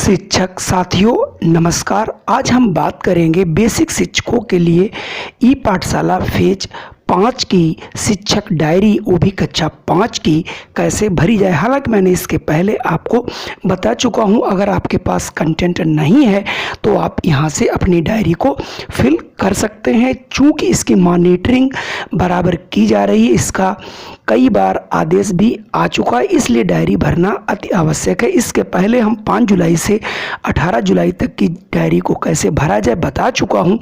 शिक्षक साथियों नमस्कार। आज हम बात करेंगे बेसिक शिक्षकों के लिए ई पाठशाला फेज 5 की शिक्षक डायरी, वो भी कक्षा 5 की कैसे भरी जाए। हालांकि मैंने इसके पहले आपको बता चुका हूं। अगर आपके पास कंटेंट नहीं है तो आप यहां से अपनी डायरी को फिल कर सकते हैं। चूंकि इसकी मॉनिटरिंग बराबर की जा रही है, इसका कई बार आदेश भी आ चुका है, इसलिए डायरी भरना अति आवश्यक है। इसके पहले हम 5 जुलाई से 18 जुलाई तक की डायरी को कैसे भरा जाए बता चुका हूं।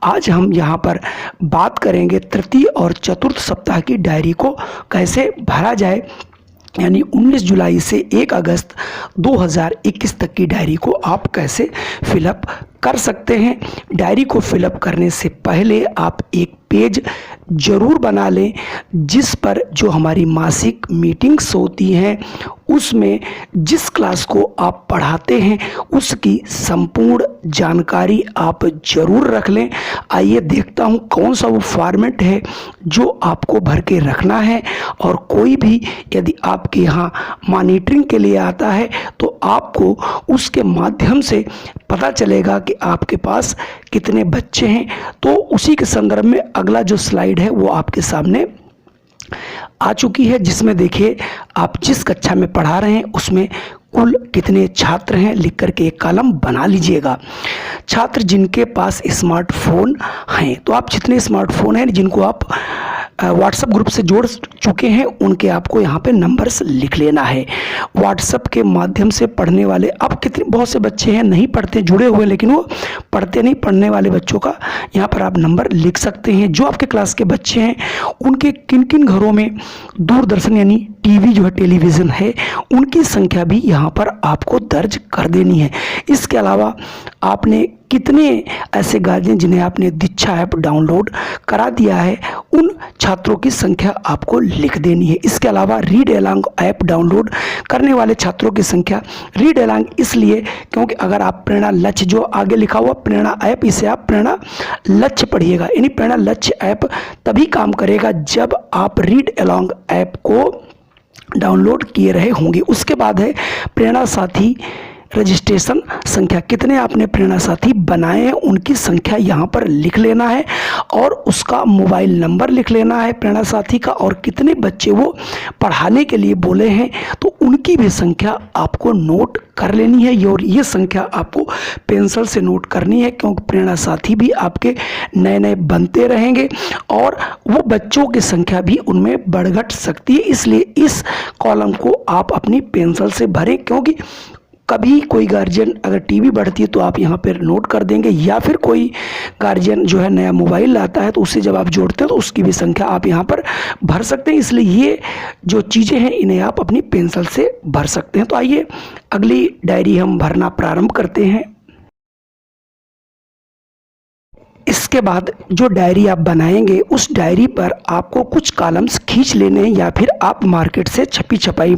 आज हम यहां पर बात करेंगे तृतीय और चतुर्थ सप्ताह की डायरी को कैसे भरा जाए, यानी 19 जुलाई से 1 अगस्त 2021 तक की डायरी को आप कैसे फिलअप कर सकते हैं। डायरी को फिलअप करने से पहले आप एक पेज जरूर बना लें, जिस पर जो हमारी मासिक मीटिंग्स होती हैं उसमें जिस क्लास को आप पढ़ाते हैं उसकी संपूर्ण जानकारी आप जरूर रख लें। आइए देखता हूं कौन सा वो फॉर्मेट है जो आपको भर के रखना है। और कोई भी यदि आपके यहाँ मॉनिटरिंग के लिए आता है तो आपको उसके माध्यम से पता चलेगा कि आपके पास कितने बच्चे हैं। तो उसी के संदर्भ में अगला जो स्लाइड है वो आपके सामने आ चुकी है, जिसमें देखिए आप जिस कक्षा में पढ़ा रहे हैं उसमें कुल कितने छात्र हैं लिख करके एक कॉलम बना लीजिएगा। छात्र जिनके पास स्मार्टफोन हैं, तो आप जितने स्मार्टफोन हैं जिनको आप व्हाट्सएप ग्रुप से जोड़ चुके हैं उनके आपको यहाँ पे नंबर्स लिख लेना है। व्हाट्सएप के माध्यम से पढ़ने वाले अब कितने बहुत से बच्चे हैं नहीं पढ़ते जुड़े हुए, लेकिन वो पढ़ते नहीं, पढ़ने वाले बच्चों का यहाँ पर आप नंबर लिख सकते हैं। जो आपके क्लास के बच्चे हैं उनके किन किन घरों में दूरदर्शन यानी टीवी जो है टेलीविज़न है उनकी संख्या भी यहाँ पर आपको दर्ज कर देनी है। इसके अलावा आपने कितने ऐसे गार्जियन जिन्हें आपने दीक्षा ऐप डाउनलोड करा दिया है उन छात्रों की संख्या आपको लिख देनी है। इसके अलावा रीड एलॉन्ग ऐप डाउनलोड करने वाले छात्रों की संख्या, रीड एलॉन्ग इसलिए क्योंकि अगर आप प्रेरणा लक्ष्य जो आगे लिखा हुआ प्रेरणा ऐप, इसे आप प्रेरणा लक्ष्य पढ़िएगा। यानी प्रेरणा लक्ष्य ऐप तभी काम करेगा जब आप रीड एलॉन्ग ऐप को डाउनलोड किए रहे होंगे। उसके बाद है प्रेरणा साथी रजिस्ट्रेशन संख्या, कितने आपने प्रेरणा साथी बनाए हैं उनकी संख्या यहाँ पर लिख लेना है और उसका मोबाइल नंबर लिख लेना है प्रेरणा साथी का, और कितने बच्चे वो पढ़ाने के लिए बोले हैं तो उनकी भी संख्या आपको नोट कर लेनी है। और ये संख्या आपको पेंसिल से नोट करनी है क्योंकि प्रेरणा साथी भी आपके नए नए बनते रहेंगे और वो बच्चों की संख्या भी उनमें बढ़ घट सकती है। इसलिए इस कॉलम को आप अपनी पेंसिल से भरें, क्योंकि कभी कोई गार्जियन अगर टीवी बढ़ती है तो आप यहाँ पर नोट कर देंगे, या फिर कोई गार्जियन जो है नया मोबाइल लाता है तो उससे जब आप जोड़ते हैं तो उसकी भी संख्या आप यहाँ पर भर सकते हैं। इसलिए ये जो चीज़ें हैं इन्हें आप अपनी पेंसिल से भर सकते हैं। तो आइए अगली डायरी हम भरना प्रारंभ करते हैं। इसके बाद जो डायरी आप बनाएंगे उस डायरी पर आपको कुछ कॉलम्स खींच लेने हैं, या फिर आप मार्केट से छपी छपाई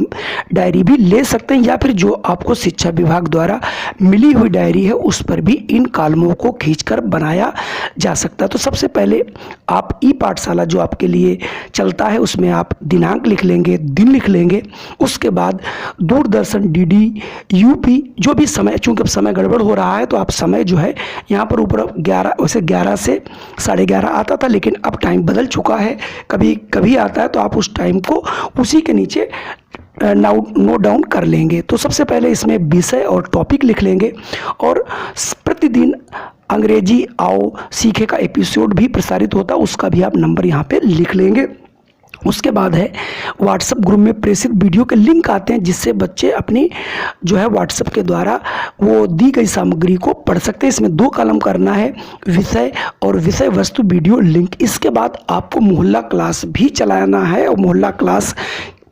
डायरी भी ले सकते हैं, या फिर जो आपको शिक्षा विभाग द्वारा मिली हुई डायरी है उस पर भी इन कॉलमों को खींचकर बनाया जा सकता है। तो सबसे पहले आप ई पाठशाला जो आपके लिए चलता है उसमें आप दिनांक लिख लेंगे, दिन लिख लेंगे। उसके बाद दूरदर्शन डीडी यूपी जो भी समय, चूँकि अब समय गड़बड़ हो रहा है तो आप समय जो है यहाँ पर ऊपर 11 वैसे 11 से 11:30 आता था, लेकिन अब टाइम बदल चुका है, कभी कभी आता है तो आप उस टाइम को उसी के नीचे नोट डाउन कर लेंगे। तो सबसे पहले इसमें विषय और टॉपिक लिख लेंगे और प्रतिदिन अंग्रेजी आओ सीखे का एपिसोड भी प्रसारित होता है, उसका भी आप नंबर यहाँ पे लिख लेंगे। उसके बाद है व्हाट्सएप ग्रुप में प्रेषित वीडियो के लिंक आते हैं जिससे बच्चे अपनी जो है व्हाट्सएप के द्वारा वो दी गई सामग्री को पढ़ सकते हैं। इसमें 2 कॉलम करना है, विषय और विषय वस्तु वीडियो लिंक। इसके बाद आपको मोहल्ला क्लास भी चलाना है और मोहल्ला क्लास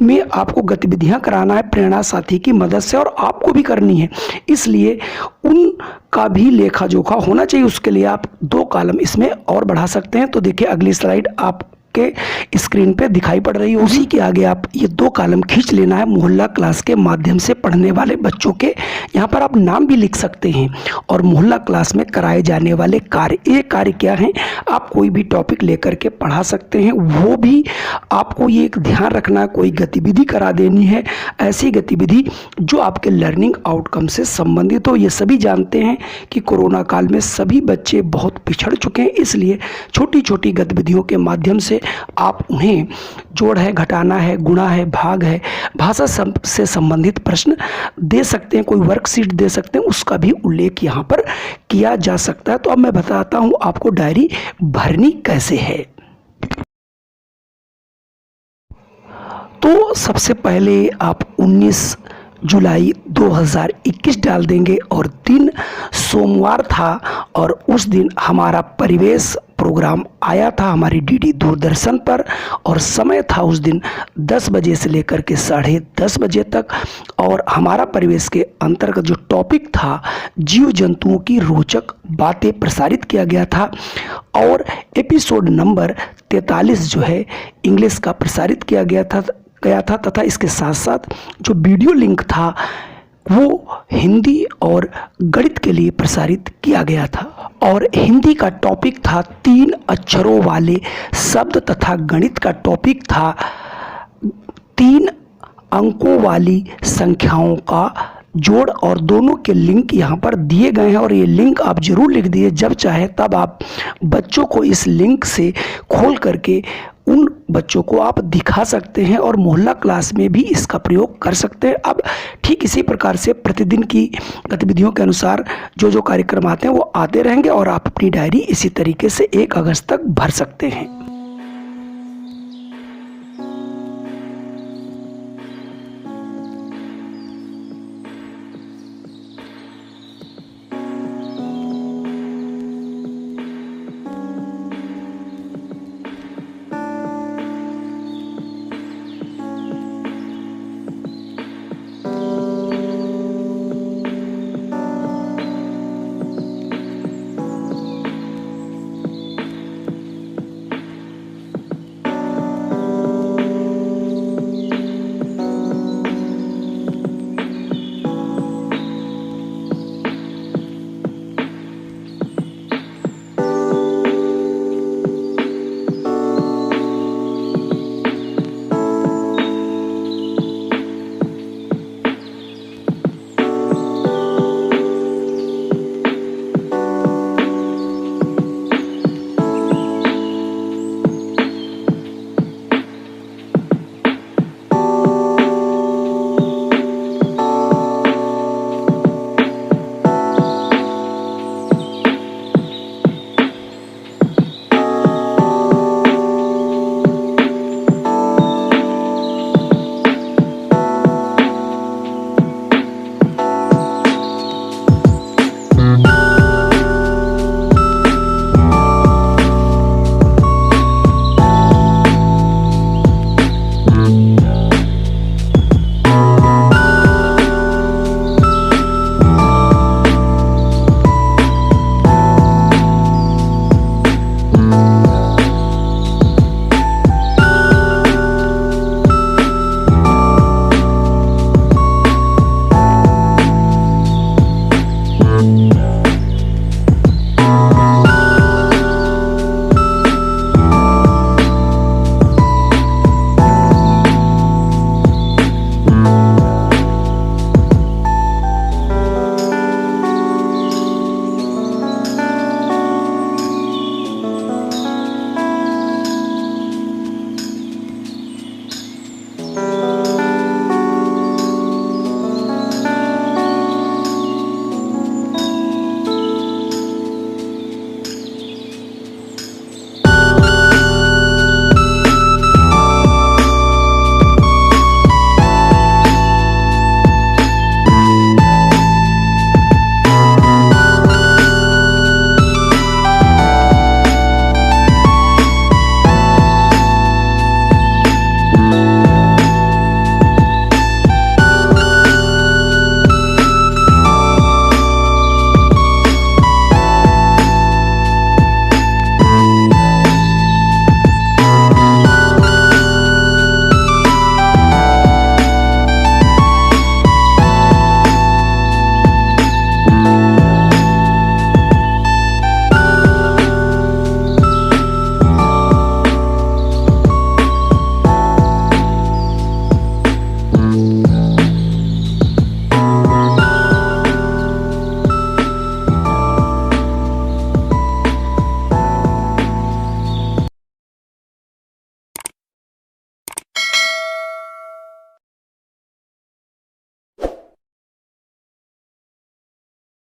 में आपको गतिविधियां कराना है प्रेरणा साथी की मदद से, और आपको भी करनी है, इसलिए उनका भी लेखा जोखा होना चाहिए। उसके लिए आप 2 कॉलम इसमें और बढ़ा सकते हैं। तो देखिए अगली स्लाइड आप आपके स्क्रीन पे दिखाई पड़ रही है, उसी के आगे आप ये 2 कॉलम खींच लेना है मोहल्ला क्लास के माध्यम से पढ़ने वाले बच्चों के। यहाँ पर आप नाम भी लिख सकते हैं और मोहल्ला क्लास में कराए जाने वाले कार्य, ये कार्य क्या हैं, आप कोई भी टॉपिक लेकर के पढ़ा सकते हैं। वो भी आपको ये एक ध्यान रखना है, कोई गतिविधि करा देनी है, ऐसी गतिविधि जो आपके लर्निंग आउटकम से संबंधित हो। ये सभी जानते हैं कि कोरोना काल में सभी बच्चे बहुत पिछड़ चुके हैं, इसलिए छोटी छोटी गतिविधियों के माध्यम से आप उन्हें जोड़ है, घटाना है, गुणा है, भाग है, भाषा से संबंधित प्रश्न दे सकते हैं, कोई वर्कशीट दे सकते हैं, उसका भी उल्लेख यहाँ पर किया जा सकता है। तो अब मैं बताता हूँ आपको डायरी भरनी कैसे है। तो सबसे पहले आप 19 जुलाई 2021 डाल देंगे और दिन सोमवार था और उस दिन हमारा परिवेश प्रोग्राम आया था हमारी डीडी दूरदर्शन पर और समय था उस दिन 10 बजे से लेकर के 10:30 बजे तक। और हमारा परिवेश के अंतर्गत जो टॉपिक था जीव जंतुओं की रोचक बातें प्रसारित किया गया था और एपिसोड नंबर 43 जो है इंग्लिश का प्रसारित किया गया था तथा इसके साथ साथ जो वीडियो लिंक था वो हिंदी और गणित के लिए प्रसारित किया गया था। और हिंदी का टॉपिक था 3 अक्षरों वाले शब्द तथा गणित का टॉपिक था 3 अंकों वाली संख्याओं का जोड़। और दोनों के लिंक यहाँ पर दिए गए हैं और ये लिंक आप जरूर लिख दिए, जब चाहे तब आप बच्चों को इस लिंक से खोल करके उन बच्चों को आप दिखा सकते हैं और मोहल्ला क्लास में भी इसका प्रयोग कर सकते हैं। अब ठीक इसी प्रकार से प्रतिदिन की गतिविधियों के अनुसार जो कार्यक्रम आते हैं वो आते रहेंगे और आप अपनी डायरी इसी तरीके से 1 अगस्त तक भर सकते हैं।